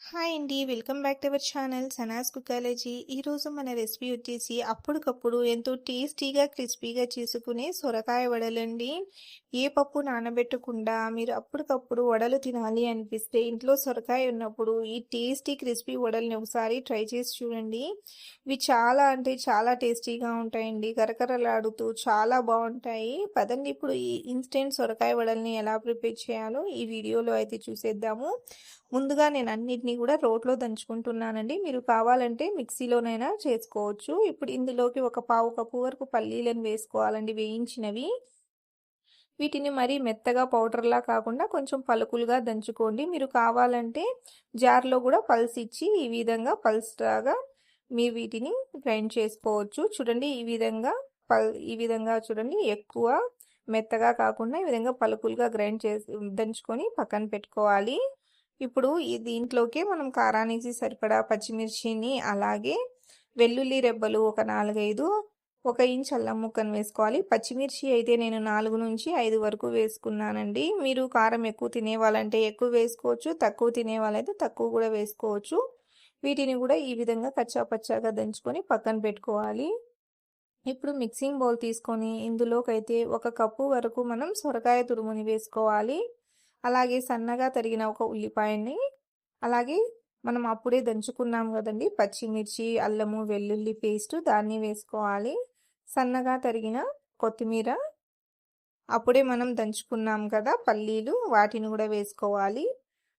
Hi అండి. Welcome back to our channel Sanas కుకాలజీ. ఈరోజు మన రెసిపీ వచ్చేసి అప్పటికప్పుడు ఎంతో టేస్టీగా, క్రిస్పీగా చేసుకునే సొరకాయ వడలండి. ఏ పప్పు నానబెట్టకుండా మీరు అప్పటికప్పుడు వడలు తినాలి అనిపిస్తే ఇంట్లో సొరకాయ ఉన్నప్పుడు ఈ టేస్టీ, క్రిస్పీ వడల్ని ఒకసారి ట్రై చేసి చూడండి. ఇవి చాలా అంటే చాలా టేస్టీగా ఉంటాయండి. కరకరలాడుతూ చాలా బాగుంటాయి. పదండి ఇప్పుడు ఈ ఇన్స్టెంట్ సొరకాయ వడల్ని ఎలా ప్రిపేర్ చేయాలో ఈ వీడియోలో అయితే చూసేద్దాము. ముందుగా నేను అన్నిటిని కూడా రోట్లో దంచుకుంటున్నానండి. మీరు కావాలంటే మిక్సీలోనైనా చేసుకోవచ్చు. ఇప్పుడు ఇందులోకి ఒక పావు కప్పు వరకు పల్లీలను వేసుకోవాలండి, వేయించినవి. వీటిని మరీ మెత్తగా పౌడర్లా కాకుండా కొంచెం పలుకులుగా దంచుకోండి. మీరు కావాలంటే జార్లో కూడా పల్స్ ఇచ్చి ఈ విధంగా పల్స్లాగా మీరు వీటిని గ్రైండ్ చేసుకోవచ్చు. చూడండి ఈ విధంగా చూడండి, ఎక్కువ మెత్తగా కాకుండా ఈ విధంగా పలుకులుగా గ్రైండ్ చేసి దంచుకొని పక్కన పెట్టుకోవాలి. ఇప్పుడు దీంట్లోకి మనం కారానికి సరిపడా పచ్చిమిర్చిని, అలాగే వెల్లుల్లి రెబ్బలు ఒక 4-5, 1 ఇంచ్ అల్లం ముక్కను వేసుకోవాలి. పచ్చిమిర్చి అయితే నేను 4 నుంచి 5 వరకు వేసుకున్నానండి. మీరు కారం ఎక్కువ తినేవాళ్ళంటే ఎక్కువ వేసుకోవచ్చు, తక్కువ తినేవాళ్ళైతే తక్కువ కూడా వేసుకోవచ్చు. వీటిని కూడా ఈ విధంగా కచ్చా పచ్చాగా దంచుకొని పక్కన పెట్టుకోవాలి. ఇప్పుడు మిక్సింగ్ బౌల్ తీసుకొని ఇందులోకైతే 1 కప్పు వరకు మనం సొరకాయ తురుముని వేసుకోవాలి. అలాగే సన్నగా తరిగిన ఒక ఉల్లిపాయని, అలాగే మనం అప్పుడే దంచుకున్నాం కదండి పచ్చిమిర్చి, అల్లము, వెల్లుల్లి పేస్ట్, దాన్ని వేసుకోవాలి. సన్నగా తరిగిన కొత్తిమీర, అప్పుడే మనం దంచుకున్నాం కదా పల్లీలు, వాటిని కూడా వేసుకోవాలి.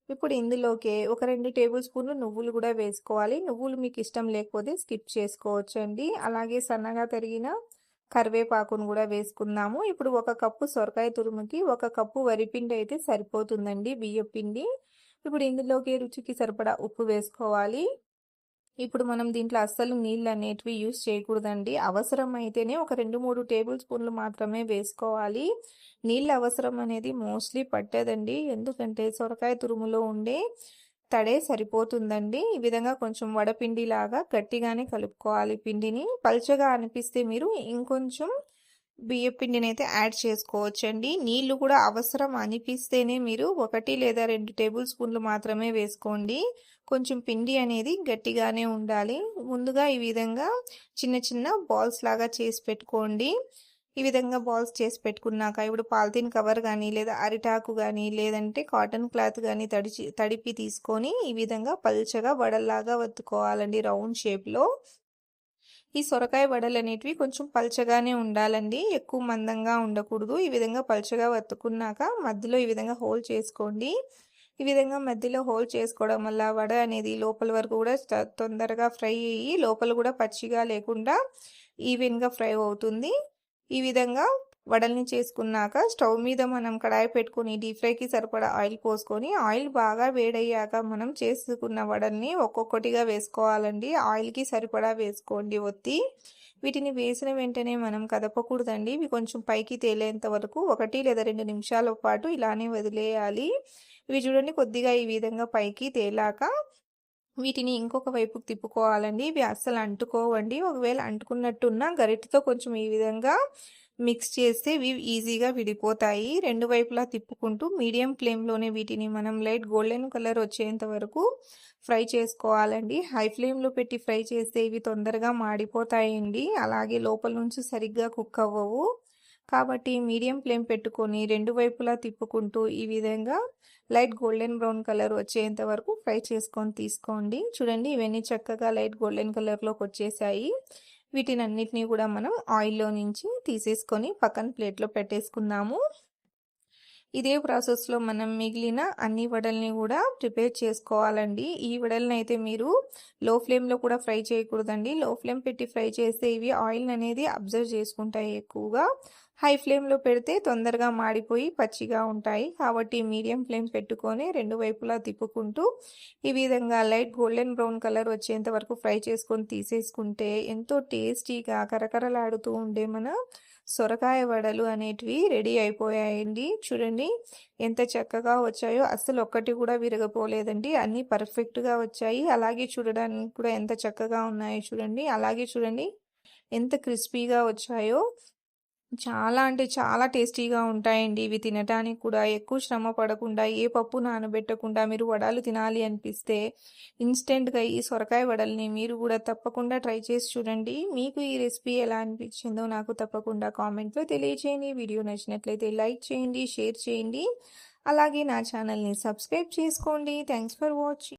ఇప్పుడు ఇందులోకే ఒక 2 టేబుల్ స్పూన్లు నువ్వులు కూడా వేసుకోవాలి. నువ్వులు మీకు ఇష్టం లేకపోతే స్కిప్ చేసుకోవచ్చండి. అలాగే సన్నగా తరిగిన కరివేపాకును కూడా వేసుకుందాము. ఇప్పుడు 1 కప్పు సొరకాయ తురుముకి 1 కప్పు వరిపిండి అయితే సరిపోతుందండి, బియ్యం పిండి. ఇప్పుడు ఇందులోకి రుచికి సరిపడా ఉప్పు వేసుకోవాలి. ఇప్పుడు మనం దీంట్లో అస్సలు నీళ్ళు అనేటివి యూస్ చేయకూడదండి. అవసరం అయితేనే ఒక 2-3 టేబుల్ స్పూన్లు మాత్రమే వేసుకోవాలి. నీళ్ళ అవసరం అనేది మోస్ట్లీ పట్టదండి, ఎందుకంటే సొరకాయ తురుములో ఉండే తడే సరిపోతుందండి. ఈ విధంగా కొంచెం వడపిండి లాగా గట్టిగానే కలుపుకోవాలి పిండిని. పల్చగా అనిపిస్తే మీరు ఇంకొంచెం బియ్య పిండిని అయితే యాడ్ చేసుకోవచ్చండి. నీళ్లు కూడా అవసరం అనిపిస్తేనే మీరు 1 లేదా 2 టేబుల్ స్పూన్లు మాత్రమే వేసుకోండి. కొంచెం పిండి అనేది గట్టిగానే ఉండాలి. ముందుగా ఈ విధంగా చిన్న చిన్న బాల్స్ లాగా చేసి పెట్టుకోండి. ఈ విధంగా బాల్స్ చేసి పెట్టుకున్నాక ఇప్పుడు పాలిథిన్ కవర్ కానీ, లేదా అరిటాకు కానీ, లేదంటే కాటన్ క్లాత్ కానీ తడిపి తీసుకొని ఈ విధంగా పల్చగా వడల్లాగా వత్తుకోవాలండి, రౌండ్ షేప్లో. ఈ సొరకాయ వడలు అనేటివి కొంచెం పల్చగానే ఉండాలండి, ఎక్కువ మందంగా ఉండకూడదు. ఈ విధంగా పల్చగా వత్తుకున్నాక మధ్యలో ఈ విధంగా హోల్ చేసుకోండి. ఈ విధంగా మధ్యలో హోల్ చేసుకోవడం వల్ల వడ అనేది లోపల వరకు కూడా తొందరగా ఫ్రై అయ్యి లోపల కూడా పచ్చిగా లేకుండా ఈవెన్గా ఫ్రై అవుతుంది. ఈ విధంగా వడల్ని చేసుకున్నాక స్టవ్ మీద మనం కడాయి పెట్టుకొని డీప్ ఫ్రైకి సరిపడా ఆయిల్ పోసుకొని, ఆయిల్ బాగా వేడయ్యాక మనం చేసుకున్న వడల్ని ఒక్కొక్కటిగా వేసుకోవాలండి. ఆయిల్కి సరిపడా వేసుకోండి ఒత్తి. వీటిని వేసిన వెంటనే మనం కదపకూడదండి. ఇవి కొంచెం పైకి తేలేంత వరకు 1 లేదా 2 నిమిషాల పాటు ఇలానే వదిలేయాలి. ఇవి చూడండి కొద్దిగా ఈ విధంగా పైకి తేలాక వీటిని ఇంకొక వైపుకి తిప్పుకోవాలండి. ఇవి అస్సలు అంటుకోవండి. ఒకవేళ అంటుకున్నట్టున్నా గరిటెతో కొంచెం ఈ విధంగా మిక్స్ చేస్తే ఇవి ఈజీగా విడిపోతాయి. 2 వైపులా తిప్పుకుంటూ మీడియం ఫ్లేమ్లోనే వీటిని మనం లైట్ గోల్డెన్ కలర్ వచ్చేంత వరకు ఫ్రై చేసుకోవాలండి. హై ఫ్లేమ్లో పెట్టి ఫ్రై చేస్తే ఇవి తొందరగా మాడిపోతాయండి, అలాగే లోపల నుంచి సరిగ్గా కుక్ అవ్వవు. కాబట్టి మీడియం ఫ్లేమ్ పెట్టుకొని 2 వైపులా తిప్పుకుంటూ ఈ విధంగా లైట్ గోల్డెన్ బ్రౌన్ కలర్ వచ్చేంత వరకు ఫ్రై చేసుకొని తీసుకోండి. చూడండి ఇవన్నీ చక్కగా లైట్ గోల్డెన్ కలర్లోకి వచ్చేసాయి. వీటిని అన్నిటినీ కూడా మనం ఆయిల్లో నుంచి తీసేసుకొని పక్కన ప్లేట్లో పెట్టేసుకుందాము. ఇదే ప్రాసెస్లో మనం మిగిలిన అన్ని వడల్ని కూడా ప్రిపేర్ చేసుకోవాలండి. ఈ వడల్ని అయితే మీరు లో ఫ్లేమ్లో కూడా ఫ్రై చేయకూడదండి. లో ఫ్లేమ్ పెట్టి ఫ్రై చేస్తే ఇవి ఆయిల్ అనేది అబ్జర్వ్ చేసుకుంటాయి ఎక్కువగా. హై ఫ్లేమ్లో పెడితే తొందరగా మాడిపోయి పచ్చిగా ఉంటాయి. కాబట్టి మీడియం ఫ్లేమ్ పెట్టుకొని 2 వైపులా తిప్పుకుంటూ ఈ విధంగా లైట్ గోల్డెన్ బ్రౌన్ కలర్ వచ్చేంత వరకు ఫ్రై చేసుకొని తీసేసుకుంటే ఎంతో టేస్టీగా కరకరలాడుతూ ఉండే మన సొరకాయ వడలు అనేటివి రెడీ అయిపోయాయండి. చూడండి ఎంత చక్కగా వచ్చాయో, అస్సలు ఒక్కటి కూడా విరగపోలేదండి, అన్నీ పర్ఫెక్ట్గా వచ్చాయి. అలాగే చూడడానికి కూడా ఎంత చక్కగా ఉన్నాయో చూడండి. అలాగే చూడండి ఎంత క్రిస్పీగా వచ్చాయో. చాలా అంటే చాలా టేస్టీగా ఉంటాయండి. ఇవి తినటానికి కూడా ఎక్కువ శ్రమ పడకుండా, ఏ పప్పు నానబెట్టకుండా మీరు వడలు తినాలి అనిపిస్తే ఇన్‌స్టంట్‌గా ఈ సొరకాయ వడల్ని మీరు గూడా తప్పకుండా ట్రై చేసి చూడండి. మీకు ఈ రెసిపీ ఎలా అనిపించిందో నాకు తప్పకుండా కామెంట్‌లో తెలియచేయండి. వీడియో నచ్చినట్లయితే లైక్ చేయండి, షేర్ చేయండి. అలాగే నా ఛానల్‌ని సబ్స్క్రైబ్ చేసుకోండి. Thanks for watching.